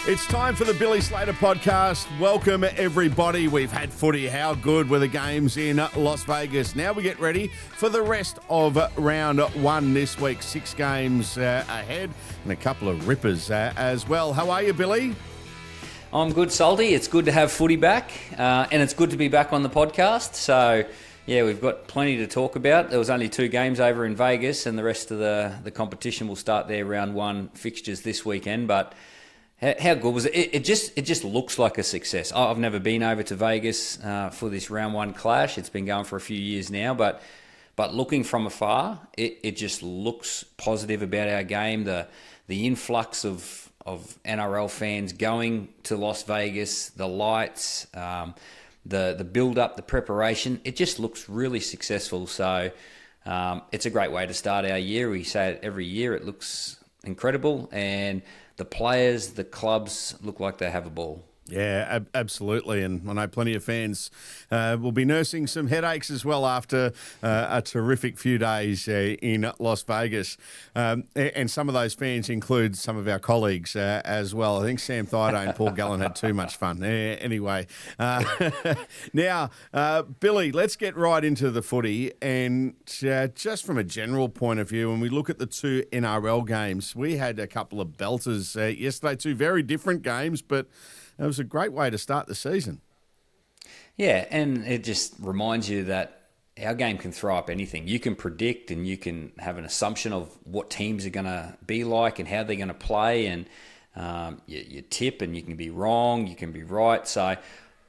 It's time for the Billy Slater Podcast. Welcome, everybody. We've had footy. How good were the games in Las Vegas? Now we get ready for the rest of round one this week. 6 games ahead and a couple of rippers as well. How are you, Billy? I'm good, Salty. It's good to have footy back, and it's good to be back on the podcast. So, yeah, we've got plenty to talk about. There was only 2 games over in Vegas, and the rest of the competition will start their round one fixtures this weekend. But how good was it? It just looks like a success. I've never been over to Vegas for this round one clash. It's been going for a few years now, but looking from afar, it just looks positive about our game. The influx of NRL fans going to Las Vegas, the lights, the build-up, the preparation, it just looks really successful. So it's a great way to start our year. We say it every year. It looks incredible, and the players, the clubs look like they have a ball. Yeah, absolutely. And I know plenty of fans will be nursing some headaches as well after a terrific few days in Las Vegas. And some of those fans include some of our colleagues as well. I think Sam Thaiday and Paul Gallen had too much fun. Anyway, now, Billy, let's get right into the footy. And just from a general point of view, when we look at the 2 NRL games, we had a couple of belters yesterday, 2 very different games, but it was a great way to start the season. Yeah, and it just reminds you that our game can throw up anything. You can predict and you can have an assumption of what teams are going to be like and how they're going to play, and you tip and you can be wrong, you can be right. So,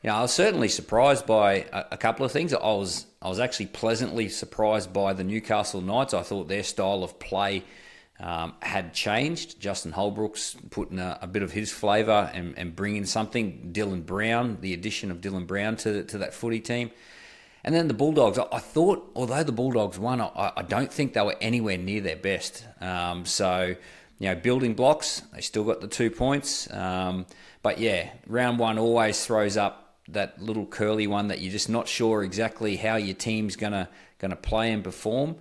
I was certainly surprised by a couple of things. I was actually pleasantly surprised by the Newcastle Knights. I thought their style of play had changed. Justin Holbrook's putting a bit of his flavour and bringing something. Dylan Brown, the addition of Dylan Brown to that footy team. And then the Bulldogs, I thought, although the Bulldogs won, I don't think they were anywhere near their best. So, building blocks, they still got the 2 points. But yeah, round one always throws up that little curly one that you're just not sure exactly how your team's gonna play and perform.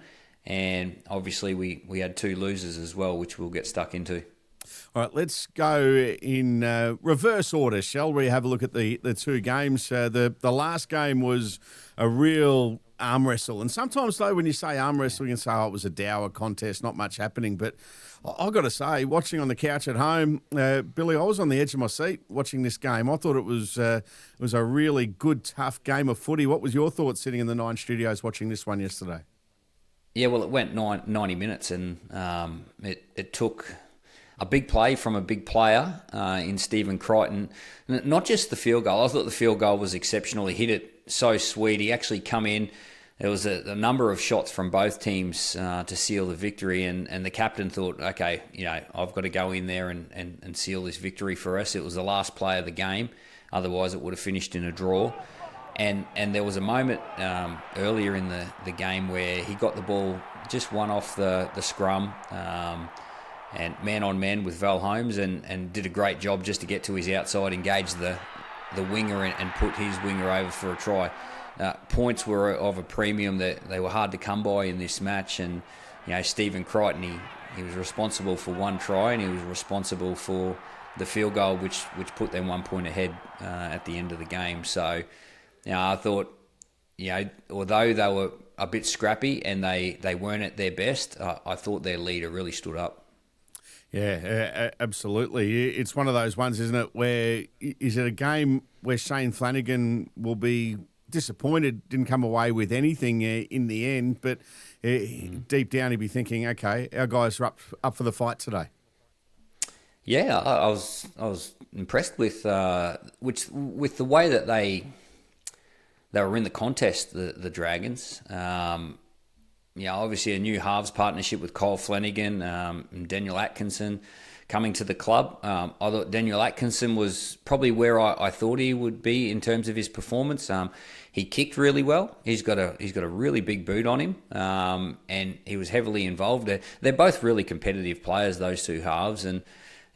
And obviously we had 2 losers as well, which we'll get stuck into. All right, let's go in reverse order, shall we? Have a look at the 2 games. The last game was a real arm wrestle. And sometimes, though, when you say arm wrestle, you can say, it was a dour contest, not much happening. But I've got to say, watching on the couch at home, Billy, I was on the edge of my seat watching this game. I thought it was a really good, tough game of footy. What was your thoughts sitting in the 9 studios watching this one yesterday? Yeah, well, it went 90 minutes, and it took a big play from a big player in Stephen Crichton. Not just the field goal. I thought the field goal was exceptional. He hit it so sweet. He actually come in. There was a number of shots from both teams to seal the victory, and the captain thought, okay, I've got to go in there and seal this victory for us. It was the last play of the game. Otherwise, it would have finished in a draw. And there was a moment earlier in the game where he got the ball just one off the scrum and man-on-man with Val Holmes and did a great job just to get to his outside, engage the winger and put his winger over for a try. Points were of a premium that they were hard to come by in this match. And, Stephen Crichton, he was responsible for 1 try, and he was responsible for the field goal, which put them 1 point ahead at the end of the game. So, I thought, although they were a bit scrappy and they weren't at their best, I thought their leader really stood up. Yeah, absolutely. It's one of those ones, isn't it, where is it a game where Shane Flanagan will be disappointed, didn't come away with anything in the end, but deep down he'd be thinking, okay, our guys are up for the fight today. Yeah, I was impressed with the way that they were in the contest, the Dragons. Obviously a new halves partnership with Kyle Flanagan and Daniel Atkinson coming to the club. I thought Daniel Atkinson was probably where I thought he would be in terms of his performance. He kicked really well. He's got a really big boot on him, and he was heavily involved. They're both really competitive players, those 2 halves, and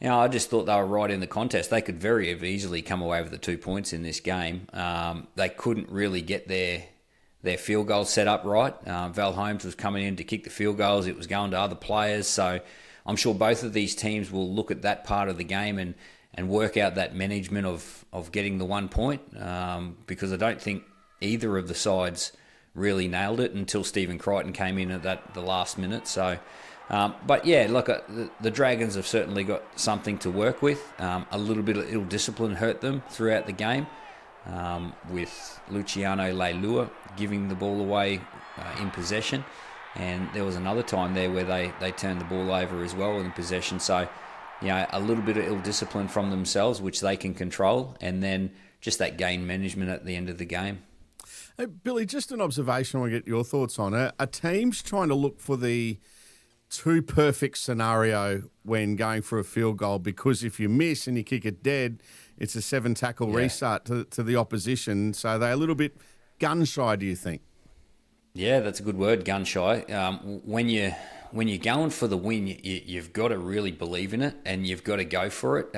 I just thought they were right in the contest. They could very easily come away with the 2 points in this game. They couldn't really get their field goal set up right. Val Holmes was coming in to kick the field goals. It was going to other players. So I'm sure both of these teams will look at that part of the game and and work out that management of getting the 1 point, because I don't think either of the sides really nailed it until Stephen Crichton came in at the last minute. So, but yeah, look, the Dragons have certainly got something to work with. A little bit of ill discipline hurt them throughout the game, with Luciano Leilua giving the ball away in possession. And there was another time there where they turned the ball over as well in possession. So, a little bit of ill discipline from themselves, which they can control, and then just that game management at the end of the game. Hey, Billy, just an observation I want to get your thoughts on it. Are teams trying to look for the too perfect scenario when going for a field goal? Because if you miss and you kick it dead, it's a 7-tackle restart to the opposition. So they're a little bit gun-shy, do you think? Yeah, that's a good word, gun-shy. When you're going for the win, you've got to really believe in it, and you've got to go for it.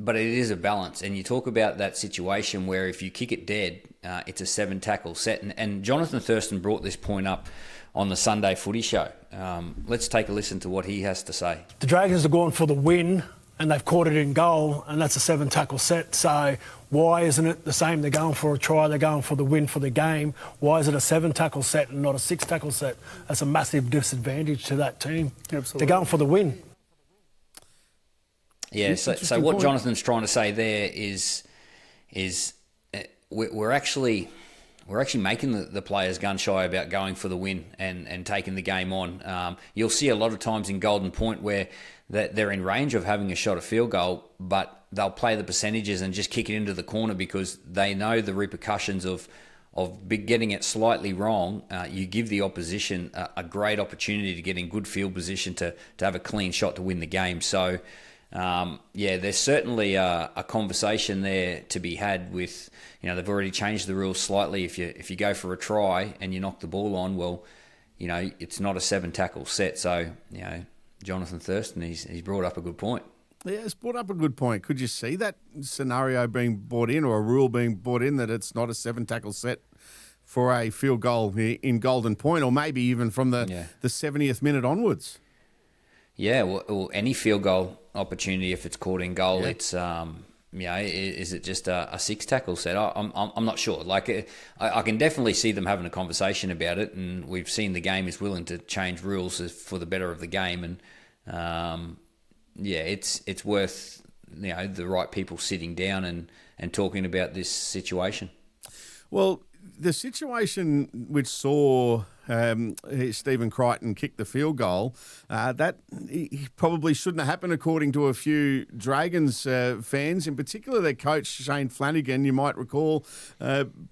But it is a balance. And you talk about that situation where if you kick it dead, it's a 7-tackle set. And Jonathan Thurston brought this point up on the Sunday Footy Show. Let's take a listen to what he has to say. The Dragons are going for the win, and they've caught it in goal, and that's a 7-tackle set. So why isn't it the same? They're going for a try, they're going for the win for the game. Why is it a 7-tackle set and not a 6-tackle set? That's a massive disadvantage to that team. Absolutely. They're going for the win. Yeah, so what Jonathan's trying to say there is we're actually making the players gun shy about going for the win and taking the game on. You'll see a lot of times in Golden Point where they're in range of having a shot at field goal, but they'll play the percentages and just kick it into the corner because they know the repercussions of getting it slightly wrong. You give the opposition a great opportunity to get in good field position to have a clean shot to win the game. So, there's certainly a conversation there to be had with, they've already changed the rules slightly. If you go for a try and you knock the ball on, well, it's not a 7-tackle set. So, Jonathan Thurston, he's brought up a good point. Yeah, it's brought up a good point. Could you see that scenario being brought in, or a rule being brought in that it's not a 7-tackle set for a field goal in Golden Point, or maybe even from the 70th minute onwards? Yeah, well, any field goal opportunity, if it's caught in goal, it's is it just a 6-tackle set? I'm not sure. Like, I can definitely see them having a conversation about it, and we've seen the game is willing to change rules for the better of the game, and it's worth the right people sitting down and talking about this situation. Well, the situation which saw Stephen Crichton kick the field goal, that he probably shouldn't have happened, according to a few Dragons fans, in particular their coach Shane Flanagan. You might recall,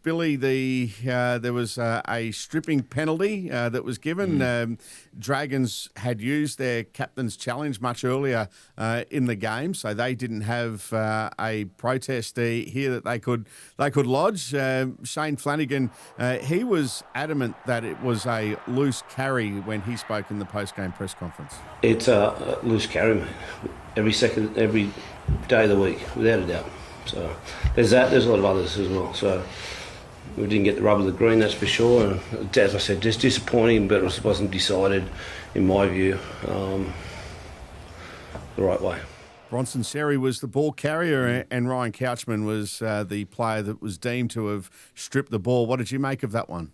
Billy, there was a stripping penalty that was given. Dragons had used their captain's challenge much earlier in the game, so they didn't have a protest here that they could lodge. Shane Flanagan, he was adamant that it was a loose carry when he spoke in the post-game press conference. It's a loose carry, mate. Every day of the week, without a doubt. So there's that. There's a lot of others as well. So we didn't get the rub of the green, that's for sure. And as I said, just disappointing, but it wasn't decided, in my view, the right way. Bronson Xerri was the ball carrier, and Ryan Couchman was the player that was deemed to have stripped the ball. What did you make of that one?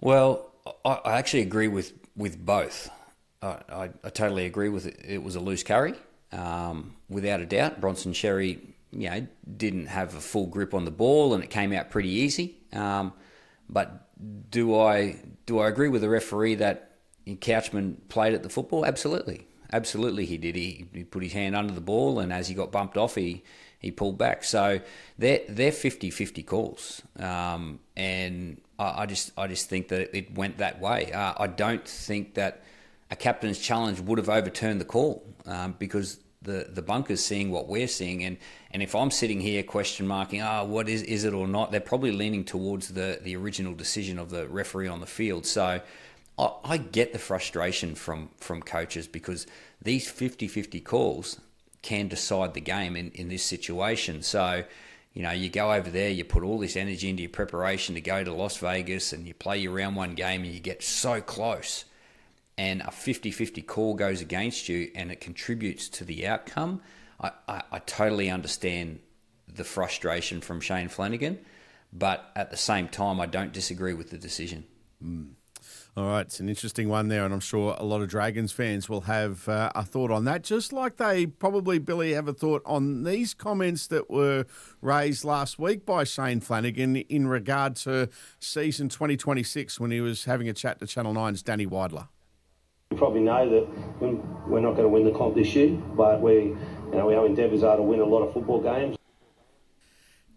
Well, I actually agree with both. I totally agree with it. It was a loose carry, without a doubt. Bronson Xerri, didn't have a full grip on the ball, and it came out pretty easy. But do I agree with the referee that Couchman played at the football? Absolutely. Absolutely he did. He put his hand under the ball, and as he got bumped off, he pulled back. So they're 50-50 calls. And I just think that it went that way. I don't think that a captain's challenge would have overturned the call, because the bunker's seeing what we're seeing, and if I'm sitting here question marking, what is it or not, they're probably leaning towards the original decision of the referee on the field. So I get the frustration from coaches, because these 50-50 calls can decide the game in this situation. So, you go over there, you put all this energy into your preparation to go to Las Vegas, and you play your round one game, and you get so close. and a 50-50 call goes against you and it contributes to the outcome, I totally understand the frustration from Shane Flanagan, but at the same time, I don't disagree with the decision. All right, it's an interesting one there, and I'm sure a lot of Dragons fans will have a thought on that, just like they probably, Billy, have a thought on these comments that were raised last week by Shane Flanagan in regard to season 2026 when he was having a chat to Channel 9's Danny Weidler. You probably know that we're not going to win the comp this year, but our endeavours are to win a lot of football games.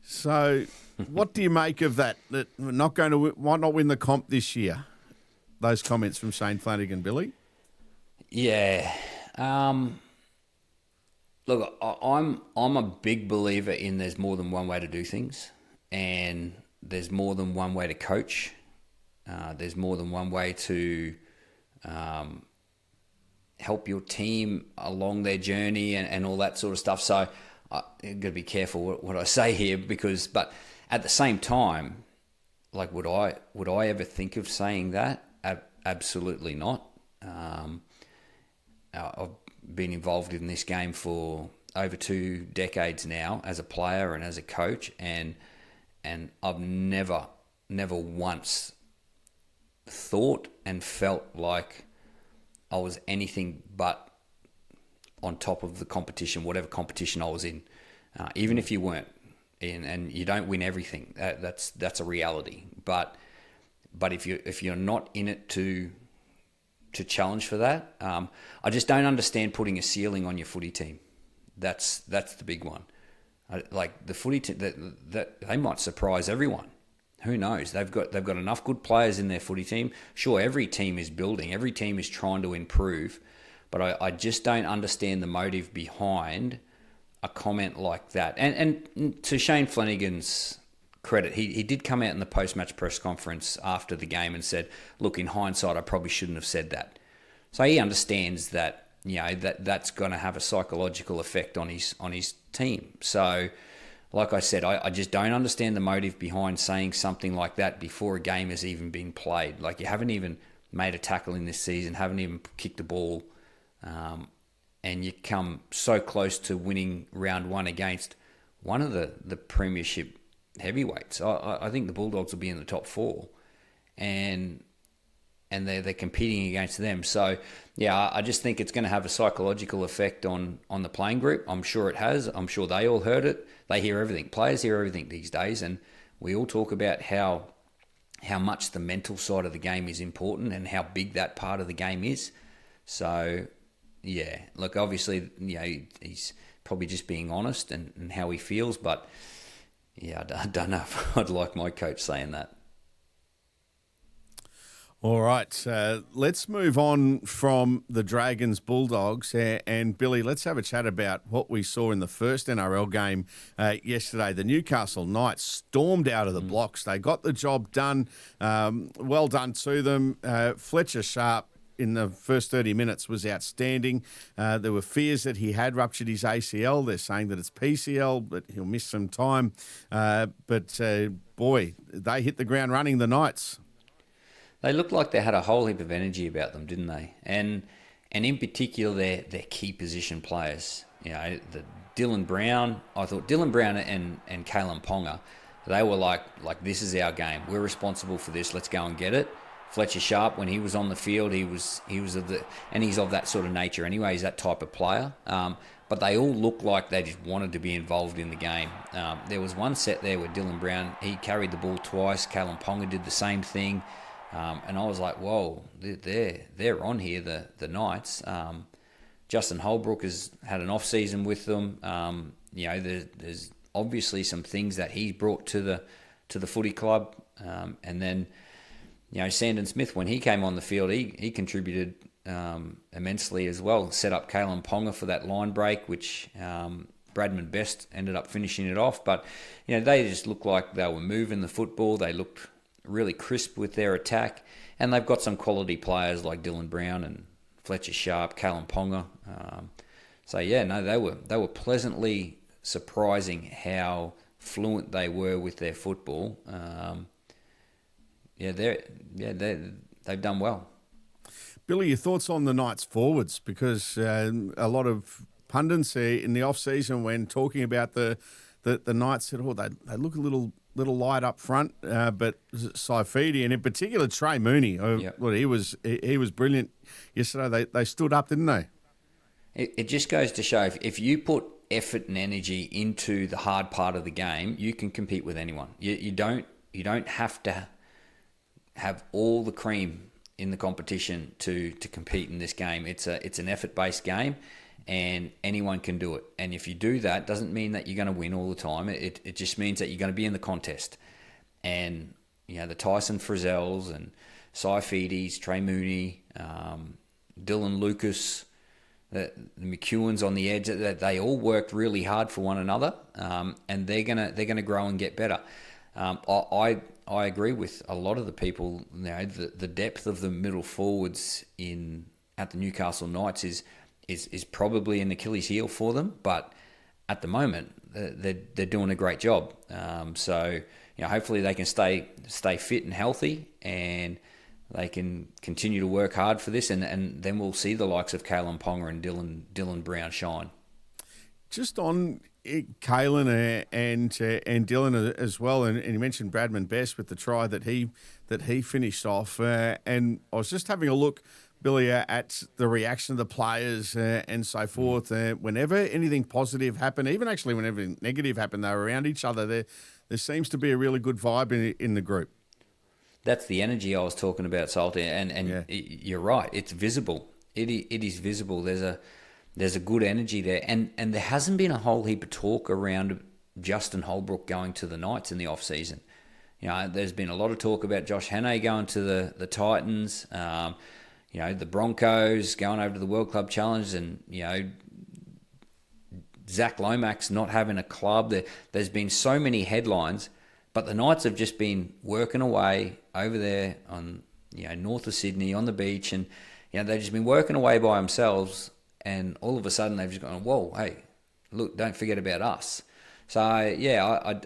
So, what do you make of that? That we're not going to might not win the comp this year? Those comments from Shane Flanagan, Billy. Yeah, look, I'm a big believer in there's more than one way to do things, and there's more than one way to coach. There's more than one way to help your team along their journey and all that sort of stuff. So I've got to be careful what I say here but at the same time, like, would I ever think of saying that? Absolutely not. I've been involved in this game for over 2 decades now as a player and as a coach, and I've never once thought and felt like I was anything but on top of the competition, whatever competition I was in. Even if you weren't in, and you don't win everything, that's a reality. But if you're not in it to challenge for that, I just don't understand putting a ceiling on your footy team. That's the big one. Like the footy team, that they might surprise everyone. Who knows? They've got enough good players in their footy team. Sure, every team is building. Every team is trying to improve. But I just don't understand the motive behind a comment like that. And to Shane Flanagan's credit, he did come out in the post-match press conference after the game and said, look, in hindsight, I probably shouldn't have said that. So he understands that, that's going to have a psychological effect on his team. So, like I said, I just don't understand the motive behind saying something like that before a game has even been played. Like, you haven't even made a tackle in this season, haven't even kicked a ball, and you come so close to winning round 1 against one of the premiership heavyweights. I think the Bulldogs will be in the top 4, and they're competing against them. So, yeah, I just think it's going to have a psychological effect on the playing group. I'm sure it has. I'm sure they all heard it. They hear everything. Players hear everything these days, and we all talk about how much the mental side of the game is important and how big that part of the game is. So, yeah, look, obviously, he's probably just being honest and how he feels, but yeah, I don't know if I'd like my coach saying that. All right, let's move on from the Dragons Bulldogs, and Billy, let's have a chat about what we saw in the first NRL game yesterday. The Newcastle Knights stormed out of the blocks. They got the job done. Well done to them. Fletcher Sharp in the first 30 minutes was outstanding. There were fears that he had ruptured his ACL. They're saying that it's PCL, but he'll miss some time. But boy, they hit the ground running, the Knights. They looked like they had a whole heap of energy about them, didn't they? And in particular, their key position players. The Dylan Brown. I thought Dylan Brown and Kalen Ponga, they were like this is our game. We're responsible for this. Let's go and get it. Fletcher Sharp, when he was on the field, he was he's of that sort of nature anyway. He's that type of player. But they all looked like they just wanted to be involved in the game. There was one set there where Dylan Brown, he carried the ball twice. Kalen Ponga did the same thing. And I was like, whoa, they're on here, the Knights. Justin Holbrook has had an off-season with them. There's obviously some things that he brought to the footy club. And then, Sandon Smith, when he came on the field, he contributed immensely as well. Set up Kalen Ponga for that line break, which Bradman Best ended up finishing it off. But, they just looked like they were moving the football. They looked really crisp with their attack, and they've got some quality players like Dylan Brown and Fletcher Sharp, Kalen Ponga. They were pleasantly surprising how fluent they were with their football. They've done well. Billy, your thoughts on the Knights forwards? Because a lot of pundits in the off-season when talking about the Knights said, they look a little light up front, but Saifidi and in particular Trey Mooney, well, he was brilliant yesterday. They stood up, didn't they? It just goes to show if you put effort and energy into the hard part of the game, you can compete with anyone. You don't have to have all the cream in the competition to compete in this game. It's an effort-based game, and anyone can do it. And if you do that, doesn't mean that you're going to win all the time. It just means that you're going to be in the contest. And the Tyson Frizzels and Saifidis, Trey Mooney, Dylan Lucas, the McEwens on the edge, that they all worked really hard for one another, and they're gonna grow and get better. I agree with a lot of the people. The depth of the middle forwards at the Newcastle Knights is probably an Achilles heel for them, but at the moment they're doing a great job. So hopefully they can stay fit and healthy, and they can continue to work hard for this, and then we'll see the likes of Kalen Ponga and Dylan Brown shine. Just on Kalen and Dylan as well, and you mentioned Bradman Best with the try that he finished off, and I was just having a look, Billy, at the reaction of the players and so forth. Whenever anything positive happened, even actually whenever negative happened, they were around each other. There seems to be a really good vibe in the group. That's the energy I was talking about, Salty, and you're right. It's visible. It is visible. There's a good energy there, and there hasn't been a whole heap of talk around Justin Holbrook going to the Knights in the off season. There's been a lot of talk about Josh Hannay going to the Titans. The Broncos going over to the World Club Challenge, and Zach Lomax not having a club. There's been so many headlines. But the Knights have just been working away over there on, north of Sydney on the beach, and they've just been working away by themselves. And all of a sudden they've just gone, whoa, hey, look, don't forget about us. So I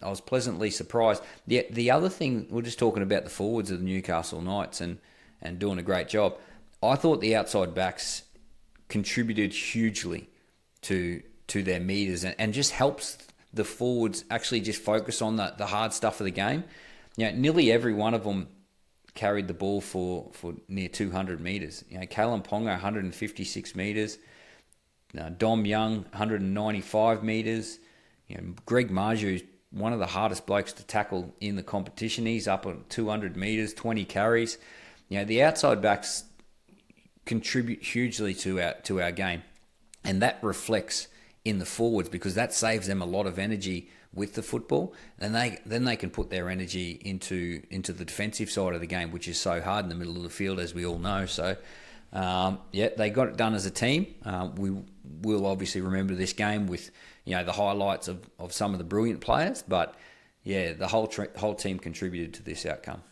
was pleasantly surprised. The other thing, we're just talking about the forwards of the Newcastle Knights and doing a great job. I thought the outside backs contributed hugely to their meters and just helps the forwards actually just focus on the hard stuff of the game. Nearly every one of them carried the ball for near 200 metres. Kalen Ponga, 156 metres. Dom Young, 195 metres. Greg Marju, one of the hardest blokes to tackle in the competition. He's up on 200 metres, 20 carries. The outside backs contribute hugely to our game, and that reflects in the forwards because that saves them a lot of energy with the football, and then they can put their energy into the defensive side of the game, which is so hard in the middle of the field, as we all know. So, they got it done as a team. We will obviously remember this game with the highlights of some of the brilliant players, but the whole team contributed to this outcome.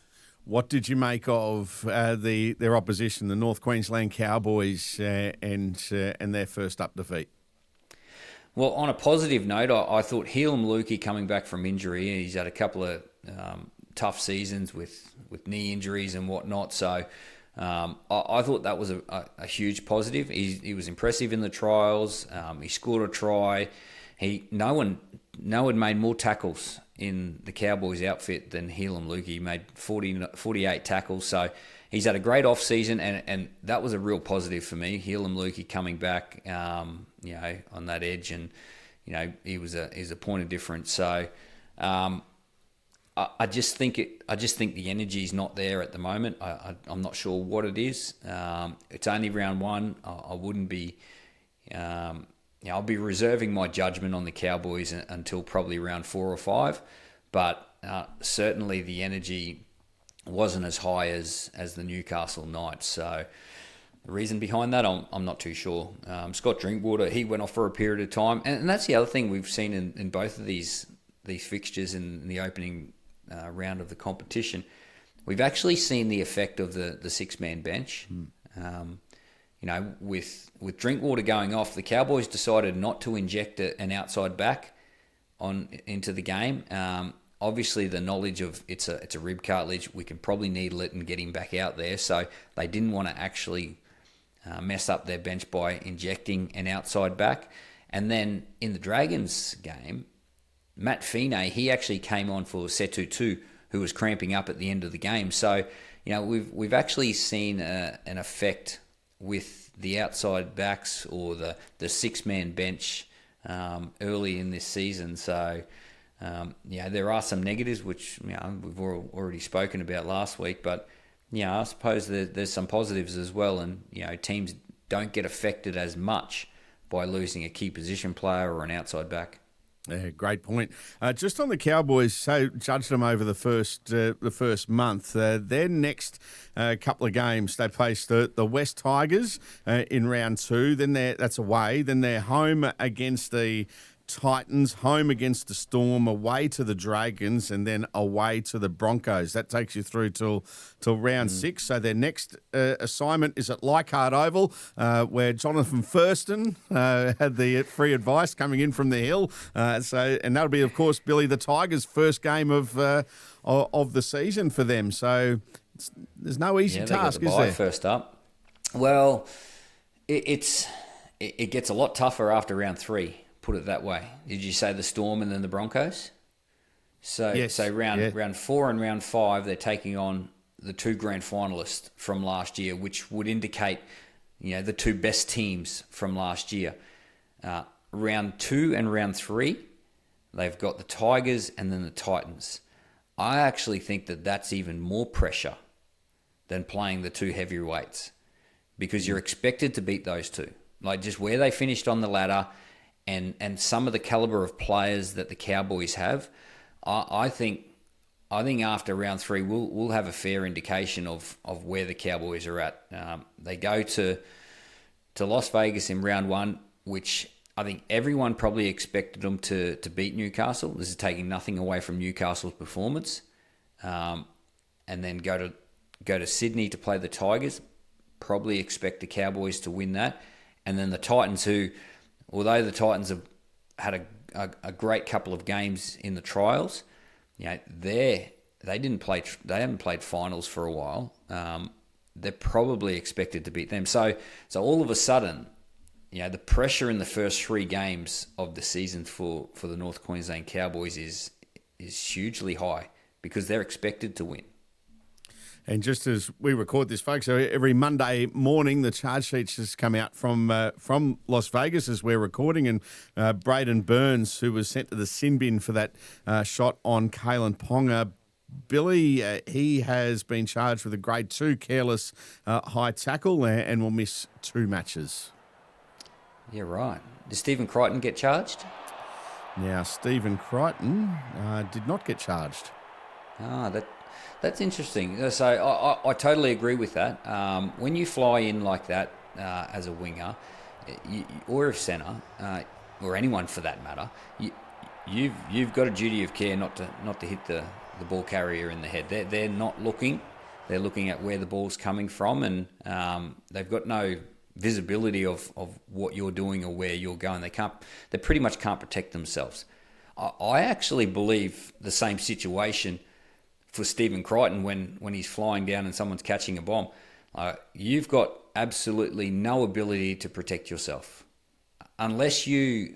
What did you make of their opposition, the North Queensland Cowboys, and their first up defeat? Well, on a positive note, I thought Helam Lukey coming back from injury, he's had a couple of tough seasons with knee injuries and whatnot. So I thought that was a huge positive. He was impressive in the trials. He scored a try. No one made more tackles in the Cowboys outfit than Helam Lukey. He made 48 tackles. So he's had a great off season, and that was a real positive for me. Helam Lukey coming back, on that edge, and he was a point of difference. So I just think the energy is not there at the moment. I'm not sure what it is. It's only round one. I wouldn't be. I'll be reserving my judgment on the Cowboys until probably round 4 or 5, but certainly the energy wasn't as high as the Newcastle Knights. So the reason behind that, I'm not too sure. Scott Drinkwater, he went off for a period of time, and that's the other thing we've seen in both of these fixtures in the opening round of the competition. We've actually seen the effect of the six-man bench. With Drinkwater going off, the Cowboys decided not to inject an outside back into the game. obviously the knowledge of it's a rib cartilage, we can probably needle it and get him back out there. So they didn't want to actually mess up their bench by injecting an outside back. And then in the Dragons game, Matt Feeney, he actually came on for Setutu, who was cramping up at the end of the game. So, we've actually seen an effect with the outside backs or the six-man bench early in this season. So, there are some negatives, which we've already spoken about last week. But, I suppose there's some positives as well. And, teams don't get affected as much by losing a key position player or an outside back. Yeah, great point. Just on the Cowboys, so judged them over the first month. Their next couple of games, they faced the West Tigers in round 2. Then that's away. Then they're home against the Titans, home against the Storm, away to the Dragons, and then away to the Broncos. That takes you through till round 6. So their next assignment is at Leichhardt Oval, where Jonathan Thurston had the free advice coming in from the hill. And that'll be, of course, Billy, the Tigers' first game of the season for them. So there's no easy task, is there? First up. Well, it gets a lot tougher after round 3. Put it that way. Did you say the Storm and then the Broncos? So, yes. So round 4 and round 5, they're taking on the 2 grand finalists from last year, which would indicate, the 2 best teams from last year. Round 2 and round 3, they've got the Tigers and then the Titans. I actually think that that's even more pressure than playing the 2 heavyweights, because you're expected to beat those 2. Like just where they finished on the ladder. And some of the caliber of players that the Cowboys have, I think after round 3 we'll have a fair indication of where the Cowboys are at. They go to Las Vegas in round 1, which I think everyone probably expected them to beat Newcastle. This is taking nothing away from Newcastle's performance, and then go to Sydney to play the Tigers. Probably expect the Cowboys to win that, and then the Titans, who, although the Titans have had a great couple of games in the trials, they haven't played finals for a while. They're probably expected to beat them. So all of a sudden, the pressure in the first 3 games of the season for the North Queensland Cowboys is hugely high, because they're expected to win. And just as we record this, folks, so every Monday morning the charge sheets has come out from Las Vegas as we're recording, and Braden Burns, who was sent to the sin bin for that shot on Kalen Ponga, Billy, he has been charged with a grade 2 careless high tackle and will miss 2 matches. Yeah, right. Did Stephen Crichton get charged? Now, Stephen Crichton did not get charged. That's interesting. So I totally agree with that. When you fly in like that as a winger, or a centre, or anyone for that matter, you've got a duty of care not to hit the ball carrier in the head. They're not looking. They're looking at where the ball's coming from, and they've got no visibility of what you're doing or where you're going. They pretty much can't protect themselves. I actually believe the same situation for Stephen Crichton when he's flying down and someone's catching a bomb. You've got absolutely no ability to protect yourself unless you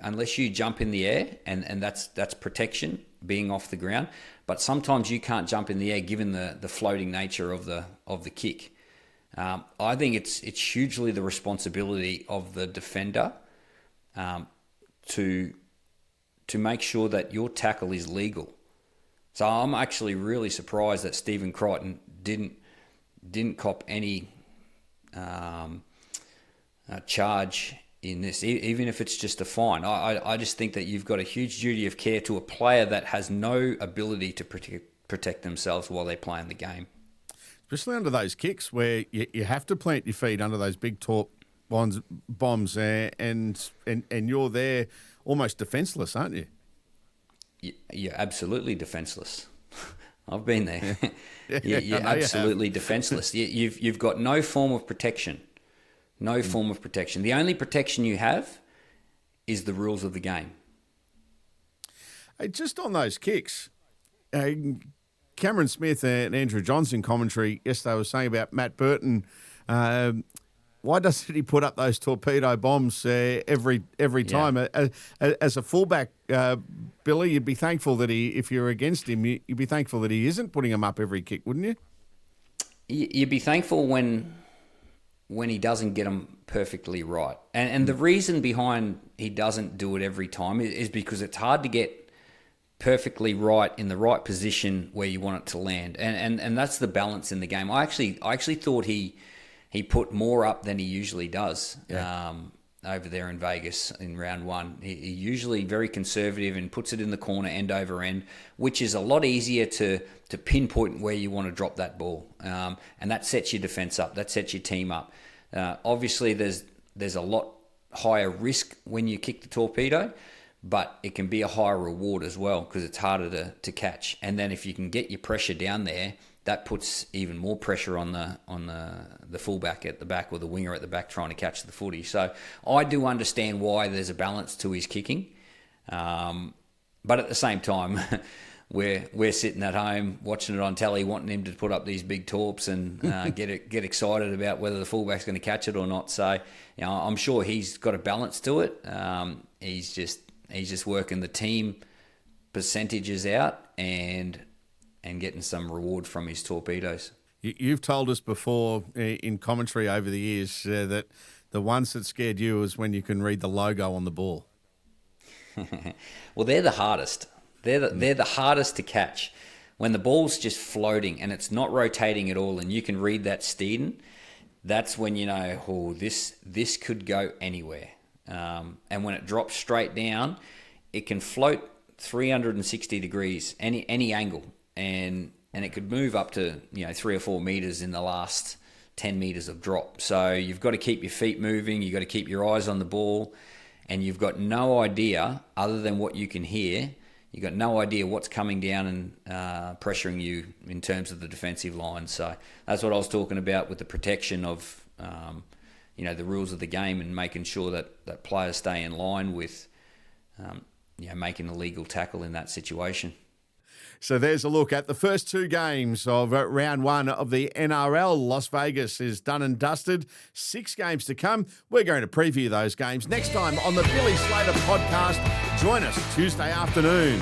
jump in the air, and that's protection, being off the ground. But sometimes you can't jump in the air given the floating nature of the kick. I think it's hugely the responsibility of the defender to make sure that your tackle is legal. So I'm actually really surprised that Stephen Crichton didn't cop any charge in this, even if it's just a fine. I just think that you've got a huge duty of care to a player that has no ability to protect themselves while they're playing the game. Especially under those kicks where you have to plant your feet under those big torp bombs and you're there almost defenceless, aren't you? You're absolutely defenceless. I've been there. Yeah, you're absolutely defenceless. You've got no form of protection. No form of protection. The only protection you have is the rules of the game. Hey, just on those kicks, Cameron Smith and Andrew Johnson commentary yesterday was saying about Matt Burton. Why doesn't he put up those torpedo bombs every time? As a fullback, Billy, you'd be thankful that if you're against him, you'd be thankful that he isn't putting them up every kick, wouldn't you? You'd be thankful when he doesn't get them perfectly right. And the reason behind he doesn't do it every time is because it's hard to get perfectly right in the right position where you want it to land. And that's the balance in the game. I actually thought he put more up than he usually does over there in Vegas in round one. He usually very conservative and puts it in the corner end over end, which is a lot easier to pinpoint where you want to drop that ball. And that sets your defence up. That sets your team up. Obviously, there's a lot higher risk when you kick the torpedo, but it can be a higher reward as well because it's harder to catch. And then if you can get your pressure down there, that puts even more pressure on the fullback at the back or the winger at the back trying to catch the footy. So I do understand why there's a balance to his kicking, but at the same time, we're sitting at home watching it on telly, wanting him to put up these big torps and get excited about whether the fullback's going to catch it or not. So I'm sure he's got a balance to it. He's just working the team percentages out and getting some reward from his torpedoes. You've told us before in commentary over the years that the ones that scared you is when you can read the logo on the ball. Well, they're the hardest. They're the hardest to catch. When the ball's just floating and it's not rotating at all and you can read that Steeden, that's when you know, this could go anywhere. And when it drops straight down, it can float 360 degrees, any angle. And it could move up to 3 or 4 meters in the last 10 meters of drop. So you've got to keep your feet moving. You've got to keep your eyes on the ball, and you've got no idea other than what you can hear. You've got no idea what's coming down and pressuring you in terms of the defensive line. So that's what I was talking about with the protection of the rules of the game and making sure that players stay in line with making a legal tackle in that situation. So there's a look at the first 2 games of round 1 of the NRL. Las Vegas is done and dusted. 6 games to come. We're going to preview those games next time on the Billy Slater Podcast. Join us Tuesday afternoon.